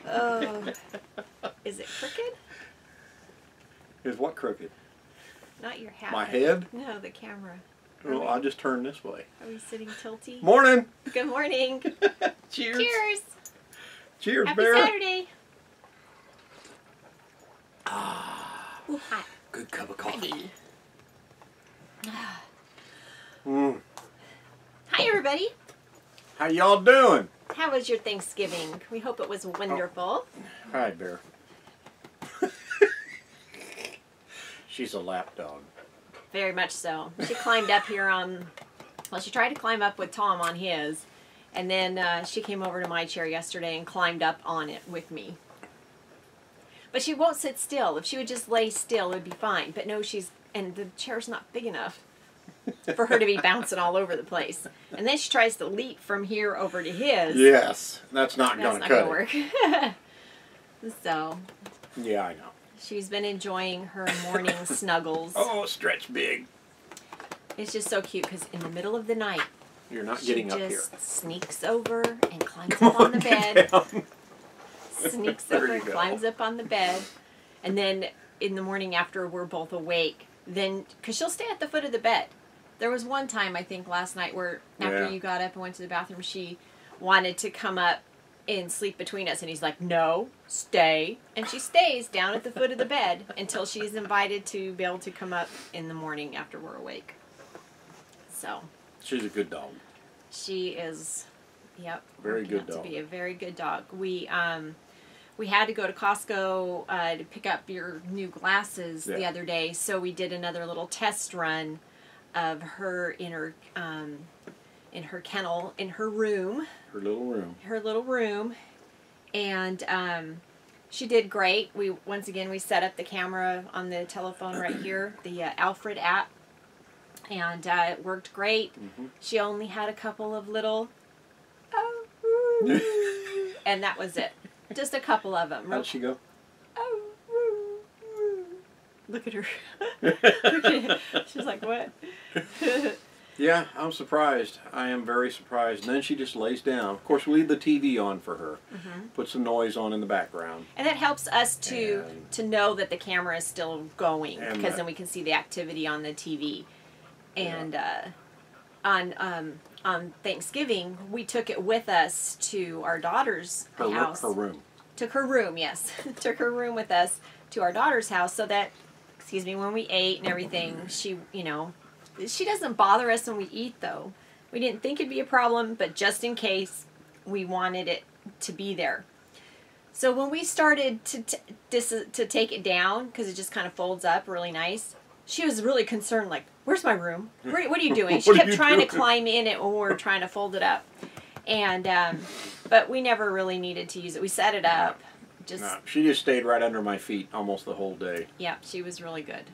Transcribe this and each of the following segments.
Oh, is it crooked? Is what crooked? Not your hat. My head? No, the camera. Well, I'll just turn this way. Are we sitting tilty? Morning! Good morning. Cheers! Cheers! Cheers, Happy Bear! Saturday! Ah, Ooh, hot. good cup of coffee. Hi, everybody. How y'all doing? How was your Thanksgiving? We hope it was wonderful. Hi, Bear. She's a lap dog. Very much so. She climbed up here on, well, she tried to climb up with Tom on his, and then she came over to my chair yesterday and climbed up on it with me. But she won't sit still. If she would just lay still, it would be fine. But no, and the chair's not big enough for her to be bouncing all over the place. And then she tries to leap from here over to his. Yes, that's not That's going to not cut going to it. work. So, Yeah, I know. she's been enjoying her morning snuggles. Oh, stretch big. It's just so cute because in the middle of the night, You're not she getting up here. just sneaks over and climbs Come up on the get bed. down. Sneaks There over you and go. climbs up on the bed. And then in the morning after we're both awake, then, because she'll stay at the foot of the bed. There was one time, I think, last night where after Yeah. you got up and went to the bathroom, she wanted to come up and sleep between us. And he's like, no, stay. And she stays down at the foot of the bed until she's invited to be able to come up in the morning after we're awake. So She's a good dog. she is, yep. Very working good out dog. to be a very good dog. We had to go to Costco to pick up your new glasses the Yeah. other day, so we did another little test run of her in her kennel, in her room, Her little room. and she did great. Once again we set up the camera on the telephone right here, the Alfred app, and it worked great. Mm-hmm. She only had a couple of little, and that was it. Just a couple of them. How'd she go? Look at her. Look at her. She's like, what? Yeah, I'm surprised. I am very surprised. And then she just lays down. Of course, we leave the TV on for her. Mm-hmm. Put some noise on in the background. And that helps us to And- know that the camera is still going, And because that- then we can see the activity on the TV. And on Thanksgiving, we took it with us to our daughter's house. Her room. Took her room, yes. Took her room with us to our daughter's house so that, when we ate and everything, she doesn't bother us when we eat, though. We didn't think it'd be a problem, but just in case, we wanted it to be there. So when we started to take it down, because it just kind of folds up really nice, she was really concerned, like, where's my room? What are you doing? She What are kept you trying to doing? climb in it when we were trying to fold it up. And, but we never really needed to use it. We set it up. No, she just stayed right under my feet almost the whole day. Yeah, she was really good.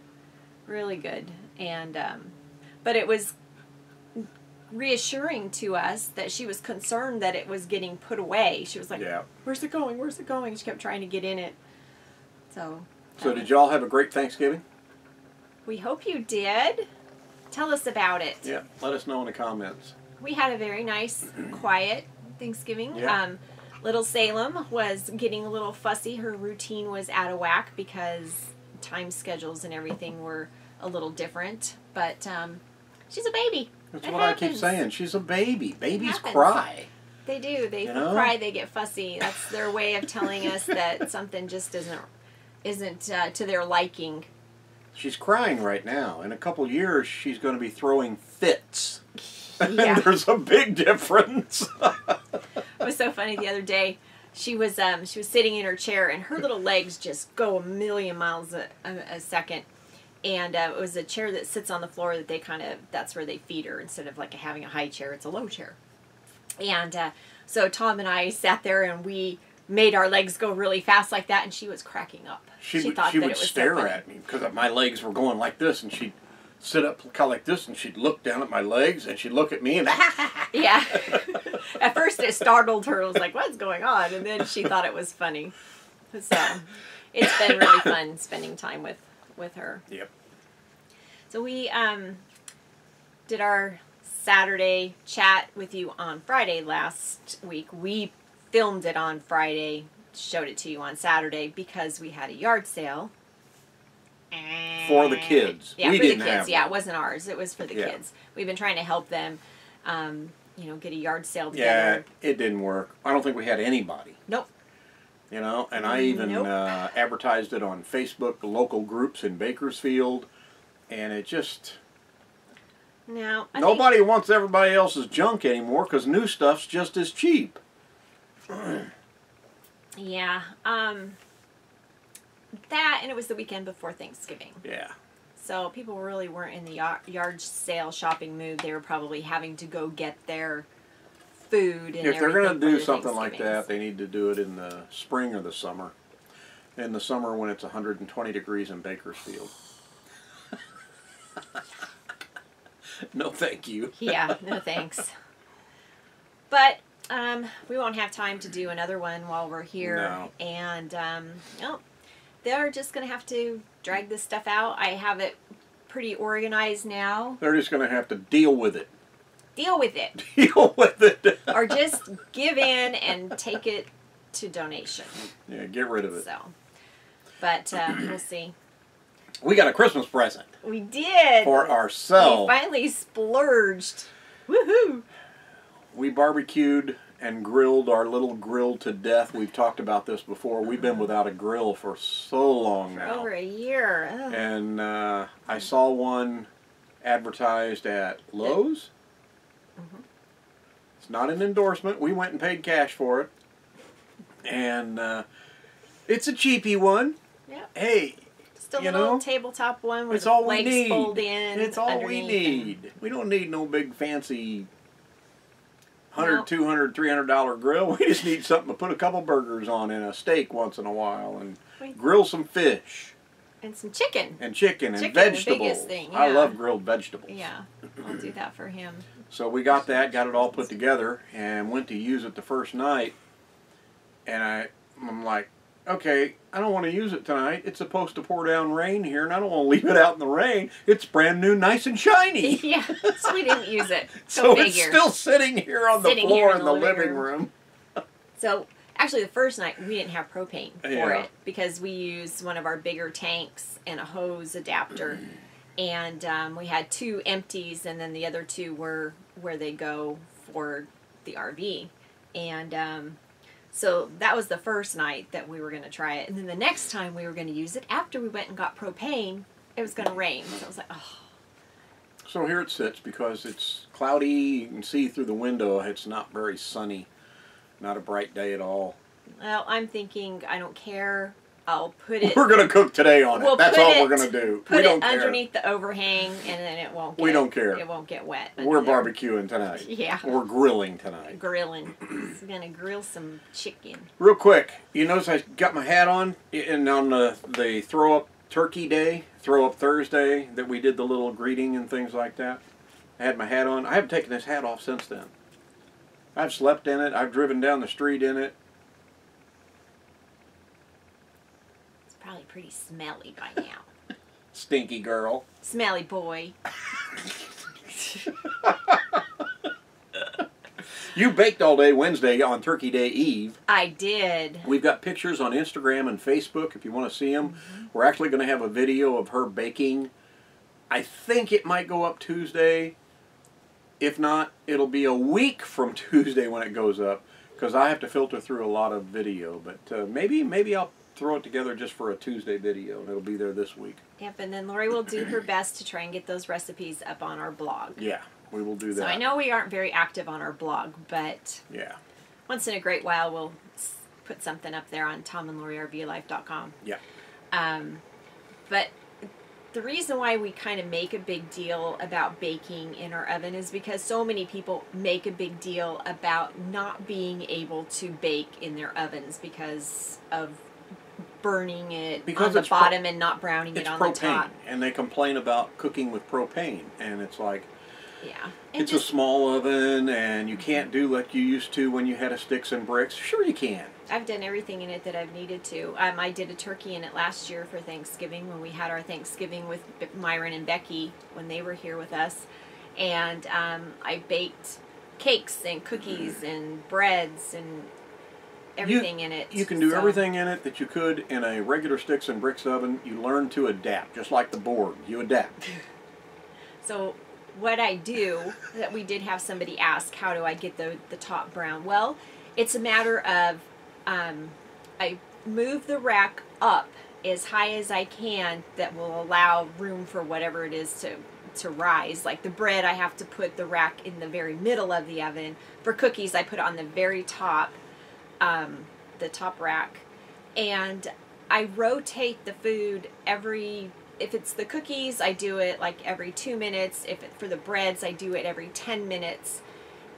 Really good. And, but it was reassuring to us that she was concerned that it was getting put away. She was like, Yeah. where's it going? Where's it going? She kept trying to get in it. So Did y'all have a great Thanksgiving? we hope you did. Tell us about it. Yeah. Let us know in the comments. We had a very nice, quiet Thanksgiving. Yeah. Little Salem was getting a little fussy. Her routine was out of whack because time schedules and everything were a little different. But she's a baby. That's It what I keep happens. saying. She's a baby. Babies happens. cry. They do. They You know? cry. They get fussy. That's their way of telling us that something just isn't to their liking. She's crying right now. In a couple years, she's going to be throwing fits. Yeah. There's a big difference. It was so funny the other day. She was sitting in her chair and her little legs just go a million miles a second. And it was a chair that sits on the floor that that's where they feed her instead of like having a high chair. It's a low chair. And so Tom and I sat there and we made our legs go really fast like that, and she was cracking up. She thought would that it was so stare funny. at me because my legs were going like this, and she'd sit up kind of like this, and she'd look down at my legs, and she'd look at me, and Yeah. At first it startled her. It was like, what's going on? And then she thought it was funny. So it's been really fun spending time with her. Yep. So we did our Saturday chat with you on Friday last week. We filmed it on Friday, showed it to you on Saturday because we had a yard sale. For the kids. Yeah, we for the didn't kids. have Yeah, one. it wasn't ours. It was for the Yeah. kids. We've been trying to help them, get a yard sale Yeah, together. it didn't work. I don't think we had anybody. Nope. You know, and I even Nope. advertised it on Facebook, the local groups in Bakersfield, and it just... Now, Nobody wants everybody else's junk anymore because new stuff's just as cheap. Yeah. That, and it was the weekend before Thanksgiving. Yeah. So people really weren't in the yard sale shopping mood. They were probably having to go get their food and If they're going going to do something like that, they need to do it in the spring or the summer. In the summer when it's 120 degrees in Bakersfield. No, thank you. Yeah, no thanks. But we won't have time to do another one while we're here. No. And they're just going to have to drag this stuff out. I have it pretty organized now. They're just going to have to deal with it. Deal with it. Deal with it. Or just give in and take it to donation. Yeah, get rid of it. So, but we'll see. We got a Christmas present We did. for ourselves. We finally splurged. Woohoo! We barbecued and grilled our little grill to death. We've talked about this before. We've been without a grill for so long now. Over a year. Ugh. And I saw one advertised at Lowe's. Mhm. It's not an endorsement. We went and paid cash for it. And it's a cheapy one. Yep. Hey, Just a you little know, tabletop one with it's all we legs need. fold in. It's all we underneath need. We don't need no big fancy $100, No. $200, $300 grill. We just need something to put a couple burgers on and a steak once in a while and Wait. grill some fish And some chicken. and chicken and Chicken, the vegetables. biggest thing, I yeah. love grilled vegetables. Yeah, I'll do that for him. So we got that, got it all put together, and went to use it the first night. And I'm like, okay, I don't want to use it tonight. It's supposed to pour down rain here, and I don't want to leave it out in the rain. It's brand new, nice and shiny. Yeah, so we didn't use it. So Go it's figure. still sitting here on the Sitting floor here in the living room. So actually, the first night we didn't have propane for Yeah. it because we used one of our bigger tanks and a hose adapter, and we had 2 empties, and then the other 2 were where they go for the RV, and so that was the first night that we were going to try it, and then the next time we were going to use it after we went and got propane, it was going to rain, so I was like, oh. So here it sits because it's cloudy. You can see through the window. It's not very sunny. Not a bright day at all. Well, I'm thinking I don't care. I'll put it. We're going to cook today on it. We'll That's put all it- we're going to do. Put We don't it care. underneath the overhang, and then it won't. We don't care. It won't get wet. We're under there. barbecuing tonight. Yeah, We're grilling tonight. grilling. He's gonna grill some chicken. Real quick, you notice I got my hat on, and on the throw up turkey day, throw up Thursday, that we did the little greeting and things like that. I had my hat on. I haven't taken this hat off since then. I've slept in it. I've driven down the street in it. It's probably pretty smelly by now. Stinky girl. Smelly boy. You baked all day Wednesday on Turkey Day Eve. I did. We've got pictures on Instagram and Facebook if you want to see them. We're actually going to have a video of her baking. I think it might go up Tuesday. If not, it'll be a week from Tuesday when it goes up because I have to filter through a lot of video. But maybe I'll throw it together just for a Tuesday video and it'll be there this week. Yep, and then Lori will do her best to try and get those recipes up on our blog. Yeah, we will do that. So I know we aren't very active on our blog, but Yeah. once in a great while we'll put something up there on tomandloryrvlife.com. Yeah. But the reason why we kind of make a big deal about baking in our oven is because so many people make a big deal about not being able to bake in their ovens because of burning it Because on the it's bottom and not browning It's it on propane, the top. and they complain about cooking with propane, and it's like, Yeah. And it's a small oven, and you can't do like you used to when you had a sticks and bricks. Sure you can. I've done everything in it that I've needed to. I did a turkey in it last year for Thanksgiving when we had our Thanksgiving with Myron and Becky when they were here with us. and I baked cakes and cookies and breads and everything in it. You can do so. everything in it that you could in a regular sticks and bricks oven. You learn to adapt, just like the board. You adapt. So what I do, that we did have somebody ask, how do I get the top brown? Well, it's a matter of I move the rack up as high as I can that will allow room for whatever it is to rise. Like the bread, I have to put the rack in the very middle of the oven. For cookies, I put it on the very top, the top rack. And I rotate the food if it's the cookies, I do it like every 2 minutes. For the breads, I do it every 10 minutes.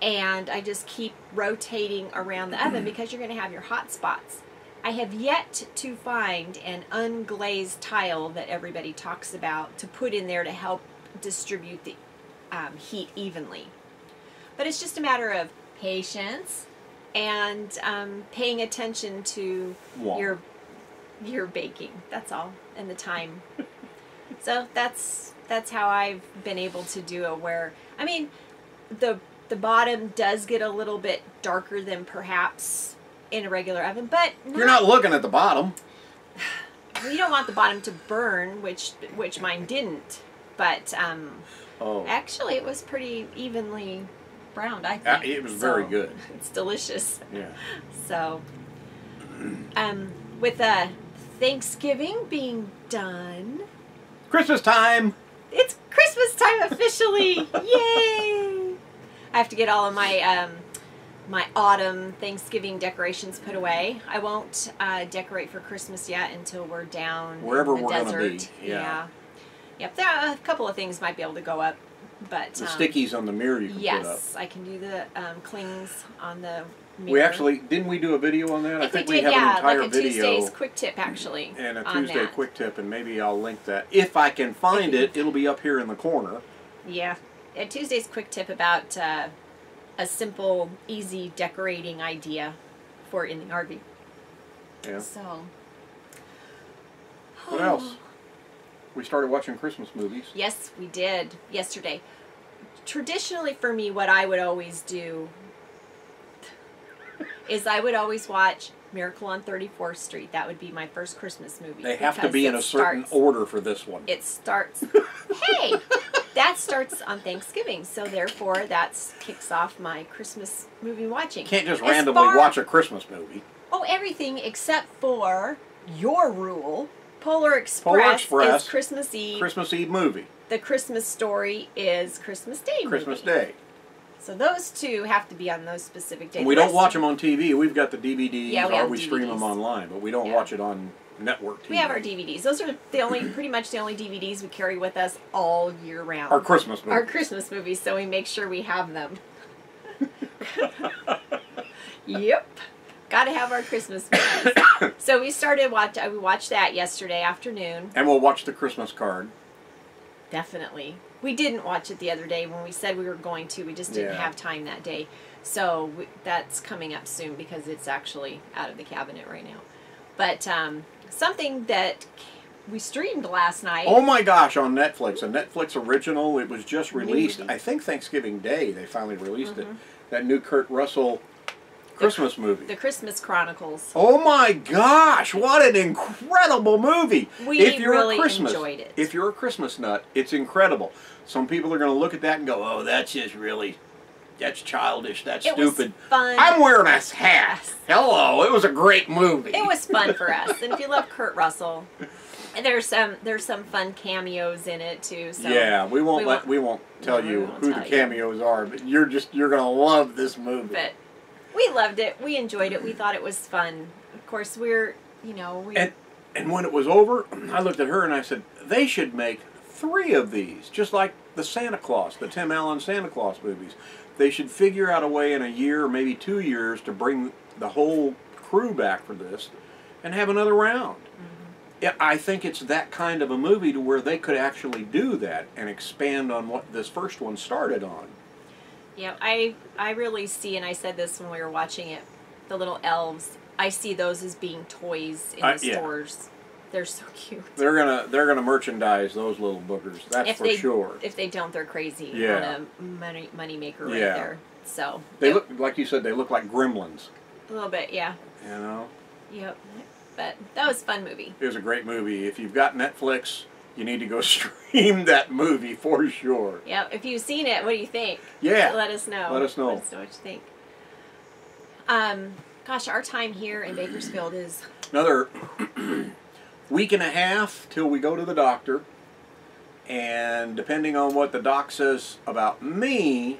And I just keep rotating around the oven because you're going to have your hot spots. I have yet to find an unglazed tile that everybody talks about to put in there to help distribute the heat evenly. But it's just a matter of patience and paying attention to your baking. That's all, and the time. So that's how I've been able to do it. Where I mean, the bottom does get a little bit darker than perhaps in a regular oven, but You're not looking at the bottom. You don't want the bottom to burn, which mine didn't. But actually, it was pretty evenly browned, I think. It was very good. It's delicious. Yeah. So, with Thanksgiving being done, Christmas time. it's Christmas time officially! Yay! I have to get all of my my autumn Thanksgiving decorations put away. I won't decorate for Christmas yet until we're down Wherever in the we're desert. gonna be. Yeah. Yep. There are a couple of things might be able to go up, but The stickies on the mirror you can put up. yes, I can do the clings on the mirror. We actually didn't we do a video on that? I think we did, have yeah, an entire like a video Tuesday's quick tip actually. and a on Tuesday that. quick tip, and maybe I'll link that if I can find it. It'll be up here in the corner. Yeah, a Tuesday's quick tip about a simple, easy decorating idea for in the RV. Yeah. So. What else? We started watching Christmas movies. Yes, we did yesterday. Traditionally for me, what I would always do is I would always watch Miracle on 34th Street. That would be my first Christmas movie. They have to be in a certain order for this one. It starts, hey, that starts on Thanksgiving. So therefore, that kicks off my Christmas movie watching. You can't just randomly watch a Christmas movie. Oh, everything except for your rule. Polar Express is Christmas Eve. Christmas Eve movie. The Christmas Story is Christmas Day. Christmas Day. So those two have to be on those specific days. And we don't watch them on TV. We've got the DVDs, Yeah, we or have we stream DVDs. them online, but we don't watch it on network TV. We have our DVDs. Those are pretty much the only DVDs we carry with us all year round. Our Christmas movies. Our Christmas movies, so we make sure we have them. Yep. Got to have our Christmas movies. So we watched that yesterday afternoon. And we'll watch the Christmas Card. Definitely. We didn't watch it the other day when we said we were going to. We just didn't have time that day. So that's coming up soon because it's actually out of the cabinet right now. But something that we streamed last night. Oh my gosh, on Netflix. A Netflix original. It was just released, Movie. I think Thanksgiving Day they finally released it. That new Kurt Russell Christmas movie. The Christmas Chronicles. Oh my gosh, what an incredible movie. We really enjoyed it. If you're a Christmas nut, it's incredible. Some people are going to look at that and go, oh, that's just really, that's childish, that's stupid. Was fun. I'm wearing a hat. Yes. Hello, it was a great movie. It was fun for us. And if you love Kurt Russell, and there's some fun cameos in it too. So yeah, we won't tell you who the cameos are, but you're going to love this movie. But we loved it. We enjoyed it. We thought it was fun. Of course, And when it was over, I looked at her and I said, they should make 3 of these, just like the Santa Claus, the Tim Allen Santa Claus movies. They should figure out a way in a year or maybe 2 years to bring the whole crew back for this and have another round. Yeah, I think it's that kind of a movie to where they could actually do that and expand on what this first one started on. Yeah, I really see, and I said this when we were watching it, the little elves, I see those as being toys in the stores. They're so cute. They're gonna merchandise those little boogers. That's for sure. If they don't, they're crazy. Yeah. What a money maker right Yeah. there. So They look, like you said, they look like gremlins. a little bit, yeah. You know? Yep. But that was a fun movie. It was a great movie. If you've got Netflix, you need to go stream that movie for sure. Yep. If you've seen it, what do you think? Yeah. Let us know. Let us know. Let us know what you think. Gosh, our time here in Bakersfield is Another week and a half till we go to the doctor. And depending on what the doc says about me,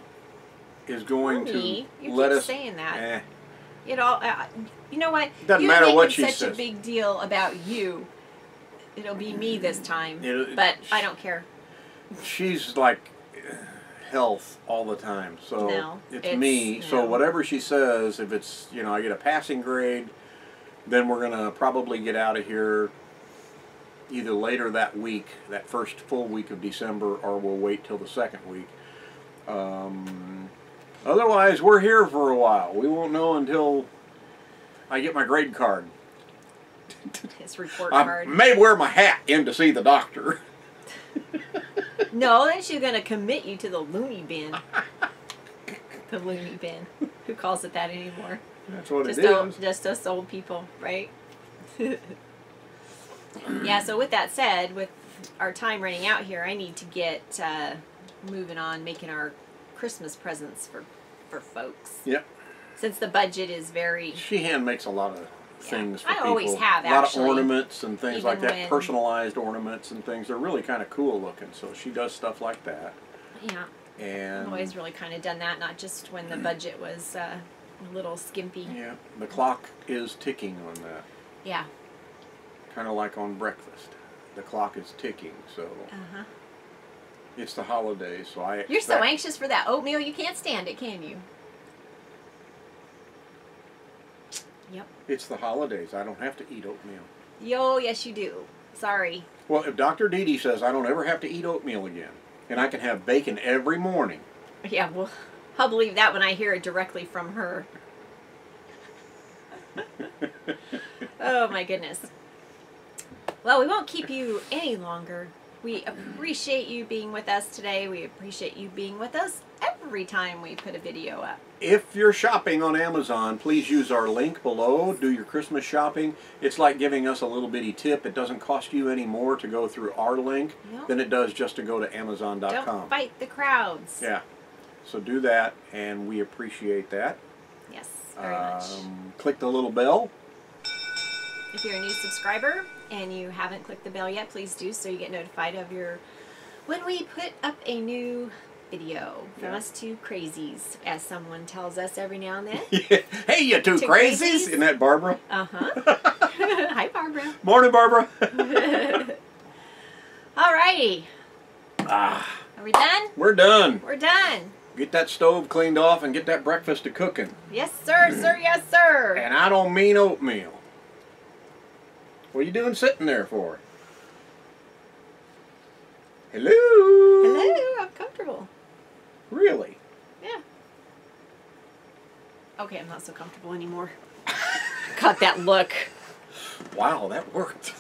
is going me. to You let keep us. saying that. Eh, You know, you know what? Doesn't You're matter what making she such a says. big deal about you. It'll be me this time, It- but I don't care. she's like health all the time, so No, it's me. no. So whatever she says, if it's I get a passing grade, then we're gonna probably get out of here either later that week, that first full week of December, or we'll wait till the second week. Otherwise, we're here for a while. We won't know until I get my grade card. His report I card. may wear my hat in to see the doctor. No, then she's gonna commit you to the loony bin. The loony bin. Who calls it that anymore? That's what Just it is. just us old people, right? Yeah. So with that said, with our time running out here, I need to get moving on making our Christmas presents for folks. Yep. Since the budget is very She hand makes a lot of things for I people. always have, a lot actually. of ornaments and things Even like that, when- personalized ornaments and things. They're really kind of cool looking. So she does stuff like that. yeah. And I've always really kind of done that, not just when the budget was a little skimpy. yeah, the clock is ticking on that. Yeah. Kind of like on breakfast, the clock is ticking. So Uh-huh. it's the holidays. So I You're so expect- anxious for that oatmeal, you can't stand it, can you? Yep. It's the holidays. I don't have to eat oatmeal. Yo, yes you do. Sorry. Well, if Dr. Dee says I don't ever have to eat oatmeal again, and I can have bacon every morning. Yeah, well, I'll believe that when I hear it directly from her. Oh my goodness. Well, we won't keep you any longer. We appreciate you being with us today. We appreciate you being with us every time we put a video up. If you're shopping on Amazon, please use our link below. Do your Christmas shopping. It's like giving us a little bitty tip. It doesn't cost you any more to go through our link No. than it does just to go to Amazon.com. Don't fight the crowds. Yeah. So do that, and we appreciate that. Yes, very much. Click the little bell. If you're a new subscriber and you haven't clicked the bell yet, please do so you get notified of when we put up a new video from Yeah. us two crazies, as someone tells us every now and then. Hey, you two Two crazies! crazies? Isn't that Barbara? Uh-huh. Hi, Barbara. Morning, Barbara. Alrighty. Are we done? We're done. We're done. Get that stove cleaned off and get that breakfast to cooking. Yes, sir, sir, yes, sir. And I don't mean oatmeal. What are you doing sitting there for? Hello? Hello, I'm comfortable. Really? Yeah. Okay, I'm not so comfortable anymore. Got that look. Wow, that worked.